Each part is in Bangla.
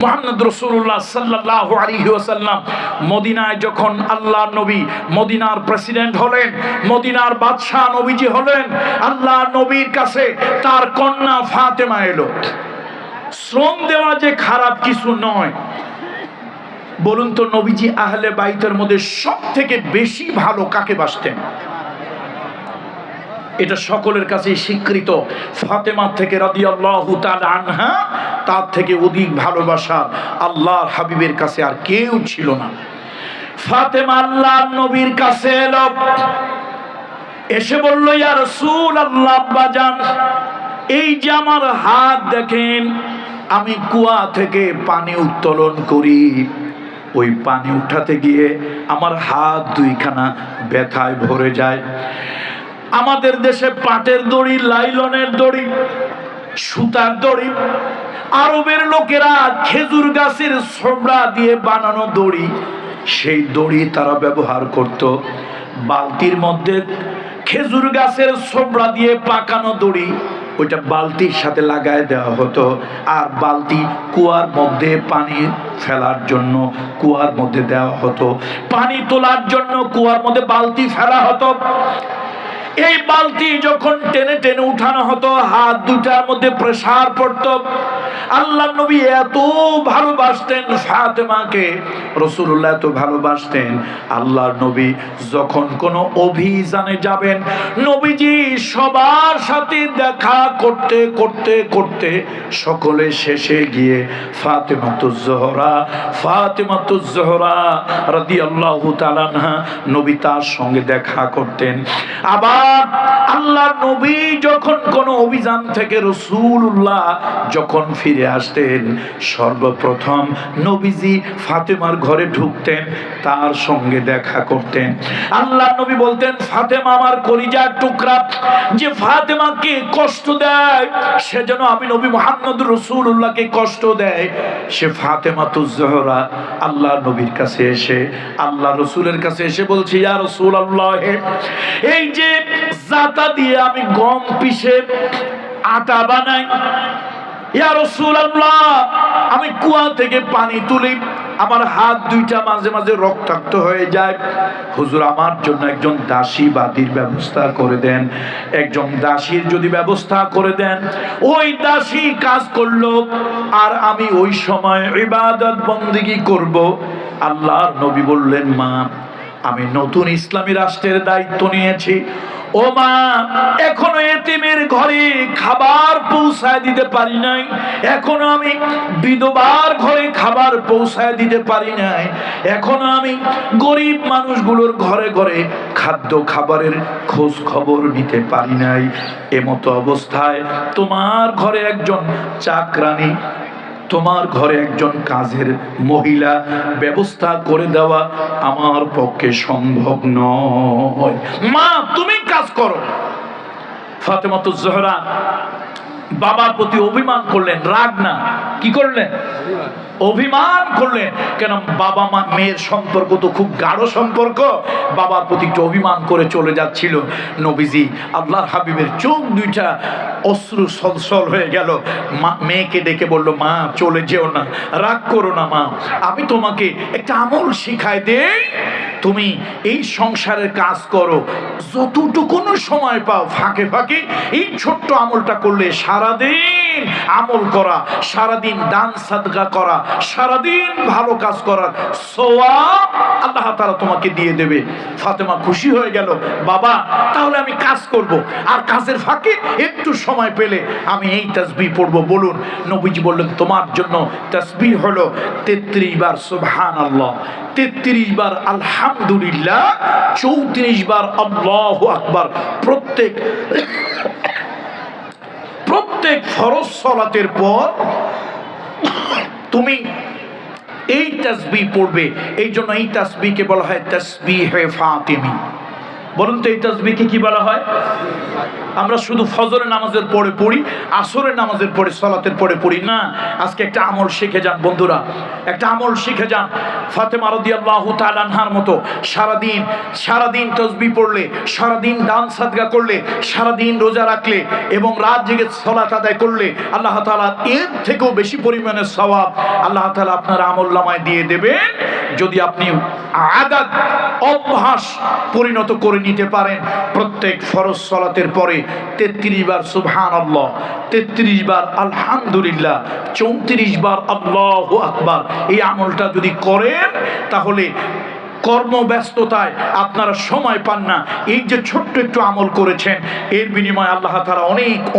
মুহাম্মদ রাসূলুল্লাহ সাল্লাল্লাহু আলাইহি ওয়াসাল্লাম মদিনায় যখন আল্লাহর নবী মদিনার প্রেসিডেন্ট হলেন, মদিনার বাদশা নবীজি হলেন, আল্লাহর নবীর কাছে তার কন্যা ফাতেমা এলো। শ্রম দেওয়া যে খারাপ কিছু নয়। বলুন তো নবীজি আহলে বাইতের মধ্যে সবথেকে বেশি ভালো কাকে বাসতেন? এটা সকলের কাছে স্বীকৃত। ফাতেমা থেকে রাদিয়াল্লাহু তাআলা আনহা, তার থেকে অধিক ভালোবাসা আল্লাহর হাবিবের কাছে আর কেউ ছিল না। ফাতেমা আল্লাহর নবীর কাছে এলো, এসে বলল, ইয়া রাসূলুল্লাহ, আব্বাজান, এই যে আমার হাত দেখেন, আমি কুয়া থেকে পানি উত্তোলন করি, ওই পানি উঠাতে গিয়ে আমার হাত দুইখানা ব্যথায় ভরে যায়। আমাদের দেশে পাটের দড়ি, লাইলনের দড়ি, সুতার দড়ি, আরবের লোকেরা খেজুর গাছের ছোবড়া দিয়ে বানানো দড়ি, সেই দড়ি তারা ব্যবহার করত। বালতির মধ্যে খেজুর গাছের ছোবড়া দিয়ে পাকানো দড়ি, ওইটা বালতির সাথে লাগায় দেওয়া হতো। আর বালতি কুয়ার মধ্যে পানি ফেলার জন্য কুয়ার মধ্যে দেওয়া হতো, পানি তোলার জন্য কুয়ার মধ্যে বালতি ফেলা হতো। এই বালতি যখন টেনে টেনে উঠানো হতো, হাত দুটার মধ্যে প্রেসার পড়তো। আল্লাহর নবী এত ভালোবাসতেন ফাতেমাকে, রাসূলুল্লাহ এত ভালোবাসতেন। আল্লাহর নবী যখন কোনো অভিযানে যাবেন, নবীজি সবার সাথে দেখা করতে করতে করতে সকলে শেষে গিয়ে ফাতেমাতুজ জোহরা রাদিয়াল্লাহু তাআলা আনহা, নবী তার সঙ্গে দেখা করতেন। আবার আল্লাহর নবী যখন কোনো অভিযান থেকে রাসূলুল্লাহ যখন ফিরে আসতেন, সর্বপ্রথম নবীজি ফাতেমার ঘরে ঢুকতেন, তার সঙ্গে দেখা করতেন। আল্লাহর নবী বলতেন, ফাতেমা আমার কলিজার টুকরা, যে ফাতেমাকে কষ্ট দেয় সেজন্য আমি নবী মুহাম্মদ রাসূলুল্লাহকে কষ্ট দেয়। সে ফাতেমাতুজ জোহরা আল্লাহর নবীর কাছে এসে, আল্লাহ রাসূলের কাছে এসে বলছে, ইয়া রাসূলুল্লাহ, এই যে জাতা দিয়ে আমি গম পিষে আটা বানাই, ইয়া রাসূলুল্লাহ, আমি কুয়া থেকে পানি তুলি, আমার হাত দুইটা মাঝে মাঝে রক্তাক্ত হয়ে যায়। হুজুর, আমার জন্য একজন দাসী বাদীর ব্যবস্থা করে দেন। একজন দাসীর যদি ব্যবস্থা করে দেন, ওই দাসী কাজ করলো আর আমি ওই সময় ইবাদত বন্দেগী করব। আল্লাহর নবী বললেন, মা, আমি নতুন ইসলামী রাষ্ট্রের দায়িত্ব নিয়েছি। ও মা, এখনো এতিমের ঘরে খাবার পৌঁছায় দিতে পারি নাই, এখনো আমি বিধবার ঘরে খাবার পৌঁছায় দিতে পারি নাই, এখনো আমি গরিব মানুষগুলোর ঘরে ঘরে খাদ্য খাবারের খোঁজ খবর নিতে পারি নাই। এমতো অবস্থায় তোমার ঘরে একজন চাকরানী, তোমার ঘরে একজন কাজের মহিলা ব্যবস্থা করে দেওয়া আমার পক্ষে সম্ভব নয়। মা, তুমি কাজ করো। ফাতেমাতুজ জোহরা বাবার প্রতি অভিমান করলেন, রাগ না, কি করলেন? অভিমান করলেন। কেন? বাবা মা মেয়ের সম্পর্ক তো খুব গাঢ় সম্পর্ক। বাবার প্রতি একটু অভিমান করে চলে যাচ্ছিল। নবীজি আল্লাহর হাবিবের চোখ দুইটা অশ্রু সলসল হয়ে গেল। মেয়েকে ডেকে বলল, মা, চলে যেও না, রাগ করো না মা, আমি তোমাকে একটা আমল শিখাই দেই, তুমি এই সংসারের কাজ করো, যতটুকু সময় পাও ফাঁকে ফাঁকে এই ছোট্ট আমলটা করলে, সারাদিন আমল করা, সারাদিন দান সাদকা করা, সারাদিন ভালো কাজ করার সওয়াব আল্লাহ তাআলা তোমাকে দিয়ে দেবে। ফাতেমা খুশি হয়ে গেল, বাবা, তাহলে আমি কাজ করব, আর কাজের ফাঁকে একটু সময় পেলে আমি এই তাসবিহ পড়ব। বলুন, নবীজি বললেন, তোমার জন্য তাসবিহ হলো 33 বার সুবহানাল্লাহ, 33 বার আলহামদুলিল্লাহ, 34 বার আল্লাহু আকবার। প্রত্যেক ফরজ সালাতের পর তুমি এই তাসবিহ পড়বে। এই জন্য এই তাসবিহকে বলা হয় তাসবিহে ফাতিমি। বলুন তো, এই তাসবিহকে কি বলা হয়? আমরা শুধু ফজরের নামাজের পরে পড়ি, আসরের নামাজের পরে, সালাতের পরে পড়ি না। আজকে একটা আমল শিখে যান বন্ধুরা, একটা আমল শিখে যান। ফাতেমা রাদিয়াল্লাহু তাআলা আনহার মতো সারাদিন তাসবিহ পড়লে, সারাদিন দান সাদকা করলে, সারাদিন রোজা রাখলে এবং রাত জেগে সালাত আদায় করলে আল্লাহ তাআলা এর থেকেও বেশি পরিমাণে সওয়াব আল্লাহ তাআলা আপনার আমলনামায় দিয়ে দেবেন, যদি আপনি আদাত, অভ্যাস পরিণত করে নিতে পারেন। প্রত্যেক ফরজ সালাতের পরে 33 বার সুবহানাল্লাহ, 33 বার আলহামদুলিল্লাহ, 34 বার আল্লাহু আকবার, এই আমলটা যদি করেন তাহলে কর্মব্যস্ততায় আপনারা সময় পান না, এই যে ছোট্ট একটু আমল করেছেন এর বিনিময়ে আল্লাহ তাআলা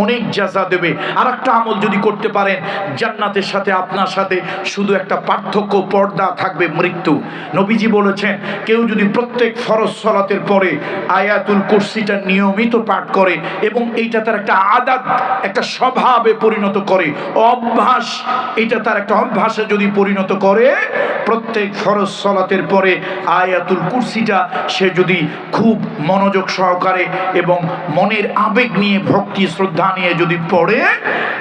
অনেক জাযা দেবে। আর একটা আমল যদি করতে পারেন, জান্নাতের সাথে আপনার সাথে শুধু একটা পার্থক্য, পর্দা থাকবে, মৃত্যু। নবীজি বলেছেন, কেউ যদি প্রত্যেক ফরজ সালাতের পরে আয়াতুল কুরসিটা নিয়মিত পাঠ করে এবং এইটা তার একটা আদাত, একটা স্বভাবে পরিণত করে, অভ্যাস, এটা তার একটা অভ্যাসে যদি পরিণত করে, প্রত্যেক ফরজ সালাতের পরে আয়াতুল কুরসিটা সে যদি খুব মনোযোগ সহকারে এবং মনের আবেগ নিয়ে, ভক্তি শ্রদ্ধা নিয়ে যদি পড়ে,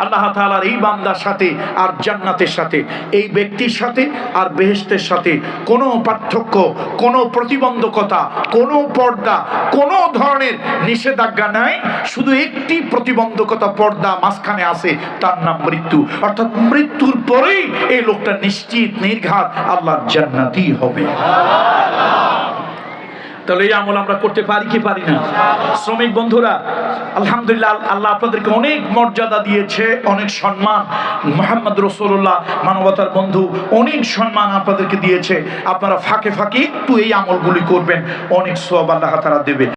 আল্লাহ তাআলার এই বান্দার সাথে আর জান্নাতের সাথে, এই ব্যক্তির সাথে আর বেহেশতের সাথে কোনো পার্থক্য, কোনো প্রতিবন্ধকতা, কোনো পর্দা, কোনো ধরনের নিষেধাজ্ঞা নাই। শুধু একটি প্রতিবন্ধকতা, পর্দা মাঝখানে আছে, তার নাম মৃত্যু। অর্থাৎ মৃত্যুর পরেই এই লোকটা নিশ্চিত, নির্ঘাত আল্লাহর জান্নাতি হবে। তাহলে এই আমল আমরা করতে পারি কি পারি না? শ্রমিক বন্ধুরা, আলহামদুলিল্লাহ, আল্লাহ আপনাদেরকে অনেক মর্যাদা দিয়েছে, অনেক সম্মান। মুহাম্মদ রাসূলুল্লাহ মানবতার বন্ধু অনেক সম্মান আপনাদেরকে দিয়েছে। আপনারা ফাঁকে ফাঁকে একটু এই আমলগুলি করবেন, অনেক সওয়াব আল্লাহ তাআলা দেবে।